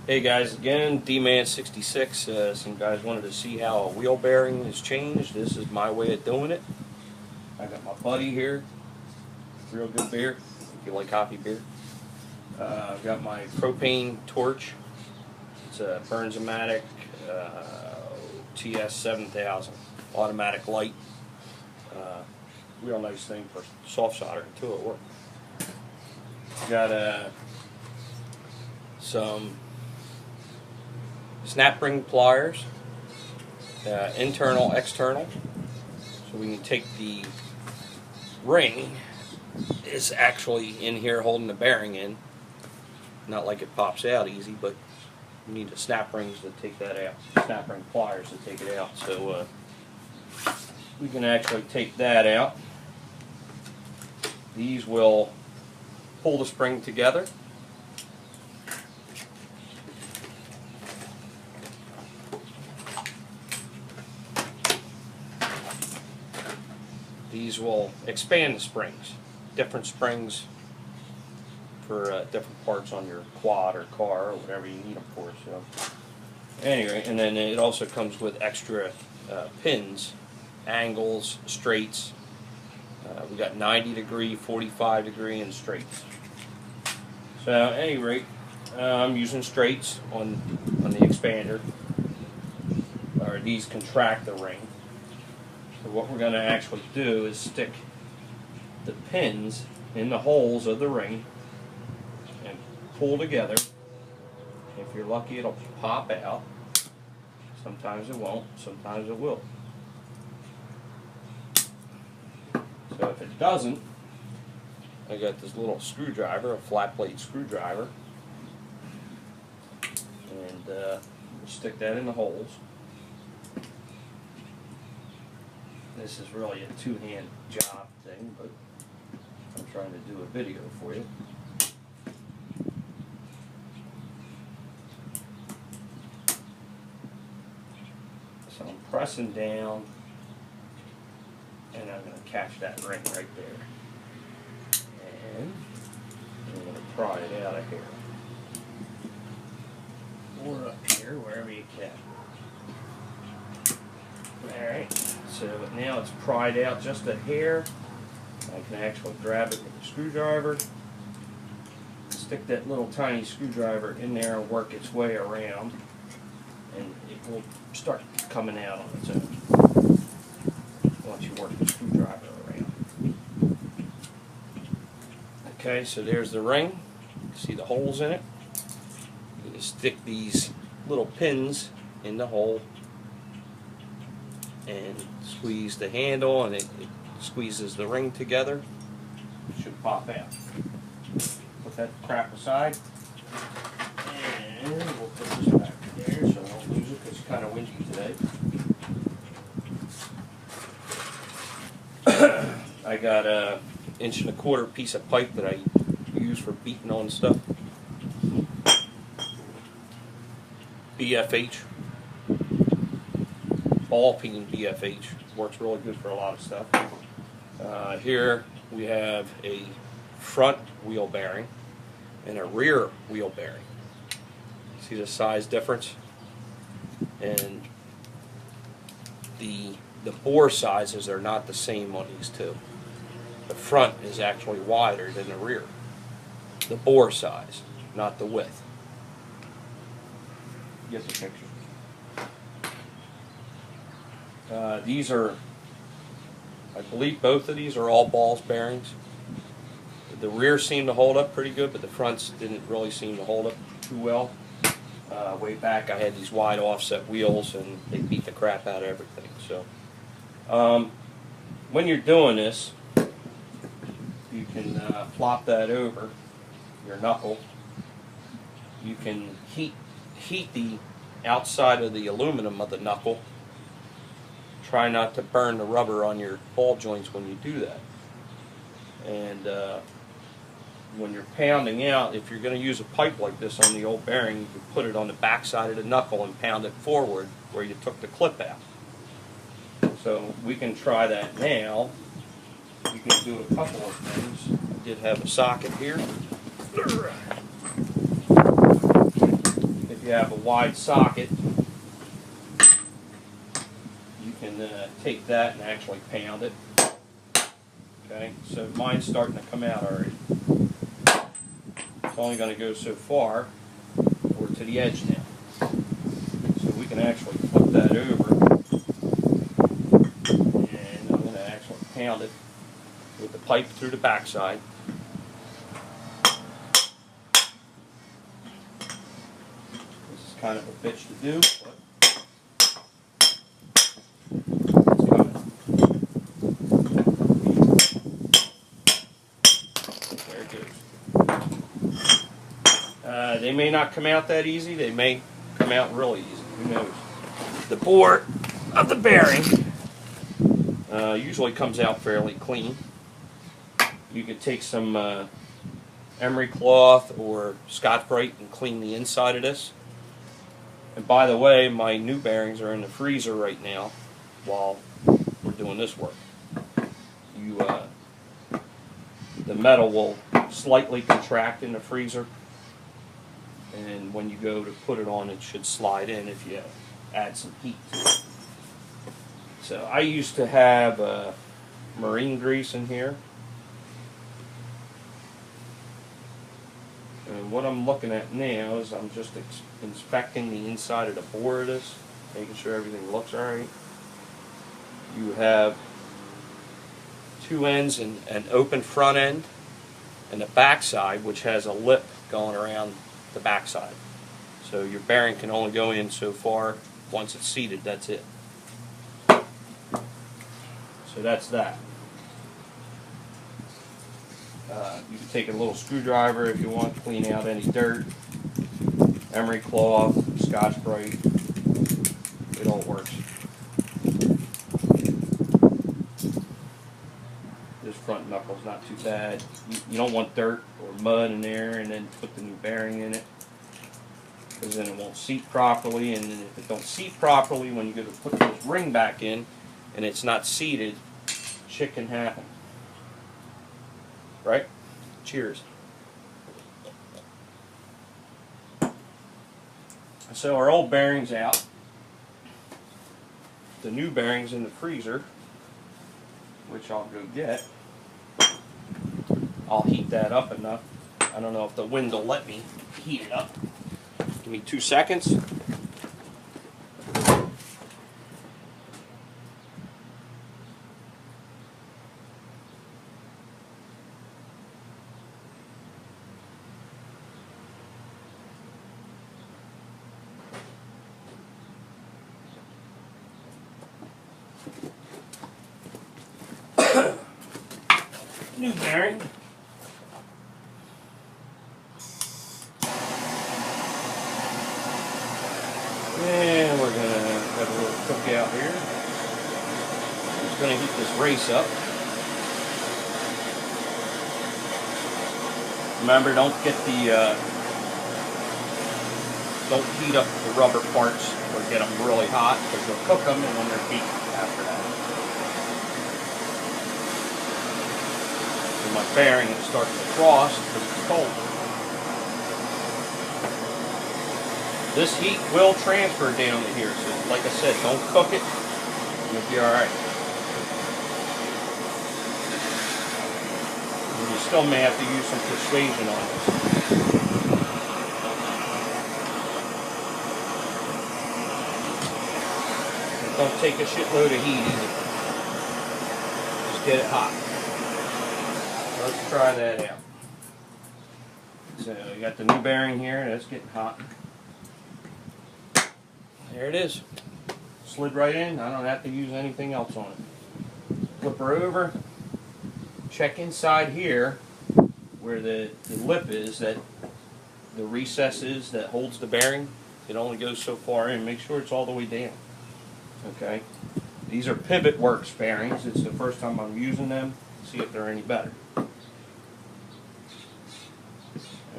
Hey guys, again, D-Man66. Some guys wanted to see how a wheel bearing is changed. This is my way of doing it. I got my buddy here, real good beer, if you like hoppy beer. I've got my propane torch. It's a Burns-O-Matic TS7000 automatic light. Real nice thing for soft soldering too at work. Got some snap ring pliers, internal, external, so we can take the ring is actually in here holding the bearing in, not like it pops out easy, but you need the snap rings to take that out, snap ring pliers to take it out. So we can actually take that out. These will pull the spring together. These will expand the springs, different springs for different parts on your quad or car or whatever you need them for. So anyway, and then it also comes with extra pins, angles, straights. We got 90 degree, 45 degree, and straights. So at any rate, I'm using straights on the expander, or these contract the ring. So what we're going to actually do is stick the pins in the holes of the ring and pull together. If you're lucky, it'll pop out. Sometimes it won't, sometimes it will. So if it doesn't, I got this little screwdriver, a flat plate screwdriver, and we'll stick that in the holes. This is really a two-hand job thing, but I'm trying to do a video for you. So I'm pressing down, and I'm going to catch that ring right there. And I'm going to pry it out of here. Or up here, wherever you can. Alright, so now it's pried out just a hair. I can actually grab it with a screwdriver, stick that little tiny screwdriver in there and work its way around, and it will start coming out on its own once you work the screwdriver around. Okay, so there's the ring. See the holes in it? You just stick these little pins in the hole and squeeze the handle, and it squeezes the ring together. It should pop out. Put that crap aside, and we'll put this back there so I don't lose it because it's kind of windy today. I got a 1.25 inch piece of pipe that I use for beating on stuff. BFH. Ball peen BFH. Works really good for a lot of stuff. Here we have a front wheel bearing and a rear wheel bearing. See the size difference? And the bore sizes are not the same on these two. The front is actually wider than the rear. The bore size, not the width. Get the picture. These are, I believe both of these are all balls bearings. The rear seemed to hold up pretty good, but the fronts didn't really seem to hold up too well. Way back I had these wide offset wheels and they beat the crap out of everything. So when you're doing this, you can flop that over your knuckle. You can heat the outside of the aluminum of the knuckle. Try not to burn the rubber on your ball joints when you do that. And when you're pounding out, if you're going to use a pipe like this on the old bearing, you can put it on the back side of the knuckle and pound it forward where you took the clip out. So we can try that now. You can do a couple of things. I did have a socket here. If you you have a wide socket, you can take that and actually pound it. Okay, so mine's starting to come out already. It's only going to go so far. We're to the edge now. So we can actually flip that over. And I'm going to actually pound it with the pipe through the backside. This is kind of a bitch to do, but it's coming. There it goes. They may not come out that easy. They may come out really easy. Who knows? The bore of the bearing usually comes out fairly clean. You could take some emery cloth or Scotch-Brite and clean the inside of this. And by the way, my new bearings are in the freezer right now while we're doing this work. The metal will slightly contract in the freezer, and when you go to put it on, it should slide in if you add some heat to it. So I used to have marine grease in here. And what I'm looking at now is I'm just inspecting the inside of the bore of this, making sure everything looks alright. You have two ends and an open front end, and the back side, which has a lip going around the back side. So your bearing can only go in so far. Once it's seated, that's it. So that's that. You can take a little screwdriver if you want to clean out any dirt, emery cloth, Scotch-Brite. It all works. This front knuckle's not too bad. You don't want dirt or mud in there and then put the new bearing in it, because then it won't seat properly, and then if it don't seat properly, when you go to put this ring back in and it's not seated, shit can happen. Right? Cheers. So our old bearing's out. The new bearing's in the freezer, which I'll go get. I'll heat that up enough. I don't know if the wind will let me heat it up. Give me 2 seconds. New bearing. And we're going to have a little cookout here. Just going to heat this race up. Remember, don't get the don't heat up the rubber parts or get them really hot, because you'll cook them and then they're beat after that. My bearing is starting to frost because it's cold. This heat will transfer down to here, so like I said, don't cook it, you'll be alright. You still may have to use some persuasion on this. Don't take a shitload of heat either. Just get it hot. Let's try that out. So you got the new bearing here, that's getting hot. There it is. Slid right in. I don't have to use anything else on it. Flip her over. Check inside here where the lip is, that the recess is that holds the bearing. It only goes so far in. Make sure it's all the way down. Okay. These are Pivot Works bearings. It's the first time I'm using them. See if they're any better.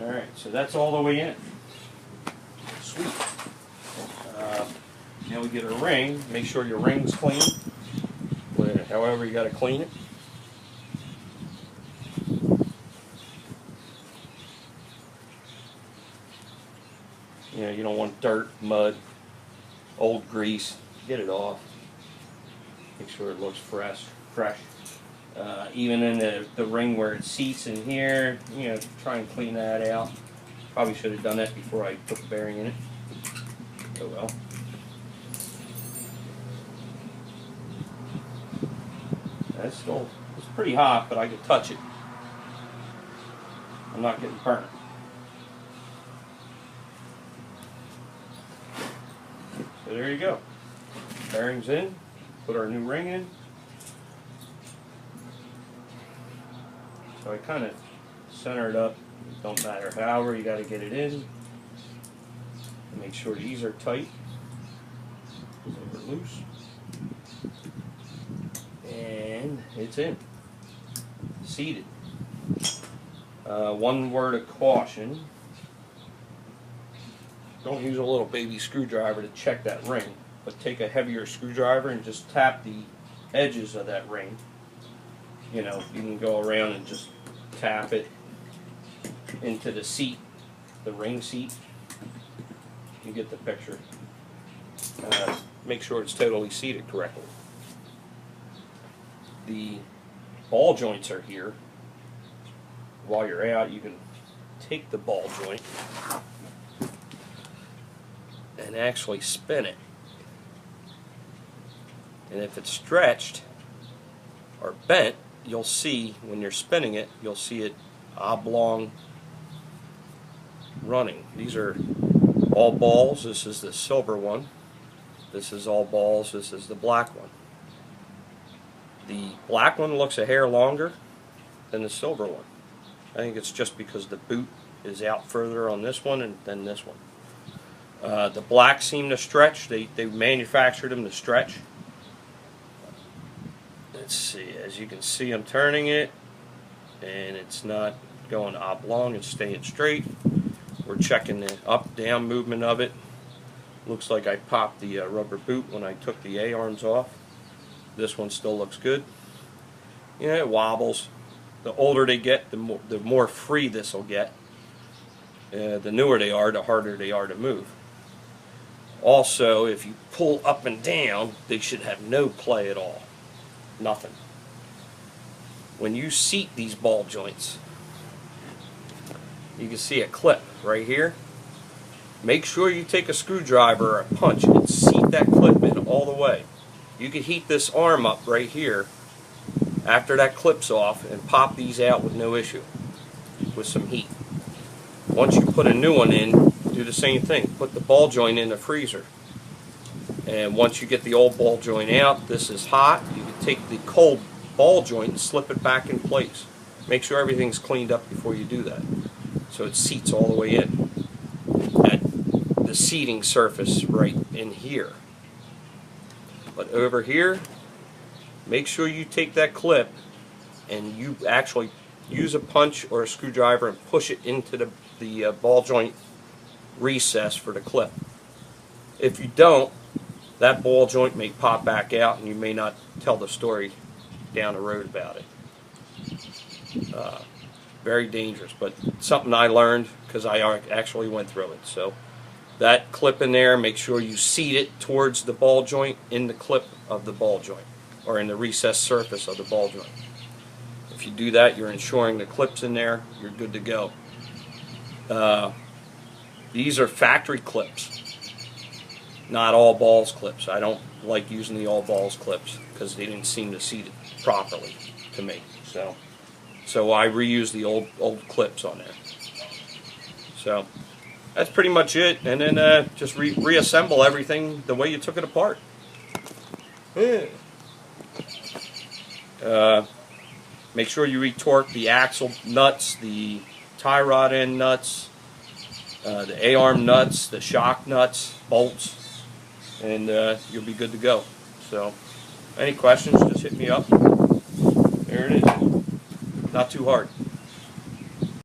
Alright, so that's all the way in. Sweet. Now we get a ring. Make sure your ring's clean. However you got to clean it. You know, you don't want dirt, mud, old grease. Get it off. Make sure it looks fresh. Even in the ring where it seats in here, you know, try and clean that out. Probably should have done that before I put the bearing in it. Oh well. It's pretty hot, but I can touch it. I'm not getting burnt. So there you go. Bearings in. Put our new ring in. So I kind of center it up. It don't matter however, you got to get it in. Make sure these are tight. They're loose. And it's in. Seated. One word of caution. Don't use a little baby screwdriver to check that ring, but take a heavier screwdriver and just tap the edges of that ring. You know, you can go around and just tap it into the seat, the ring seat. You get the picture. Make sure it's totally seated correctly. The ball joints are here. While you're out, you can take the ball joint and actually spin it. And if it's stretched or bent, you'll see when you're spinning it, you'll see it oblong running. These are all balls. This is the silver one. This is all balls. This is the black one. The black one looks a hair longer than the silver one. I think it's just because the boot is out further on this one than this one. The blacks seem to stretch. They manufactured them to stretch. Let's see. As you can see, I'm turning it, and it's not going oblong. It's staying straight. We're checking the up-down movement of it. Looks like I popped the rubber boot when I took the A-arms off. This one still looks good. Yeah, it wobbles. The older they get, the more free this will get. The newer they are, the harder they are to move. Also, if you pull up and down, they should have no play at all. Nothing. When you seat these ball joints, you can see a clip right here. Make sure you take a screwdriver or a punch and seat that clip in all the way. You can heat this arm up right here after that clip's off and pop these out with no issue with some heat. Once you put a new one in, do the same thing. Put the ball joint in the freezer. And once you get the old ball joint out, this is hot, you can take the cold ball joint and slip it back in place. Make sure everything's cleaned up before you do that, so it seats all the way in at the seating surface right in here. But over here, make sure you take that clip and you actually use a punch or a screwdriver and push it into the ball joint recess for the clip. If you don't, that ball joint may pop back out and you may not tell the story down the road about it. Very dangerous, but something I learned because I actually went through it. So that clip in there, make sure you seat it towards the ball joint in the clip of the ball joint or in the recessed surface of the ball joint. If you do that, you're ensuring the clip's in there, you're good to go. These are factory clips, not all balls clips. I don't like using the all balls clips because they didn't seem to seat it properly to me. So I reuse the old clips on there. So that's pretty much it. And then just reassemble everything the way you took it apart. Yeah. Make sure you retorque the axle nuts, the tie rod end nuts, the A-arm nuts, the shock nuts, bolts, and you'll be good to go. So, any questions, just hit me up. There it is. Not too hard.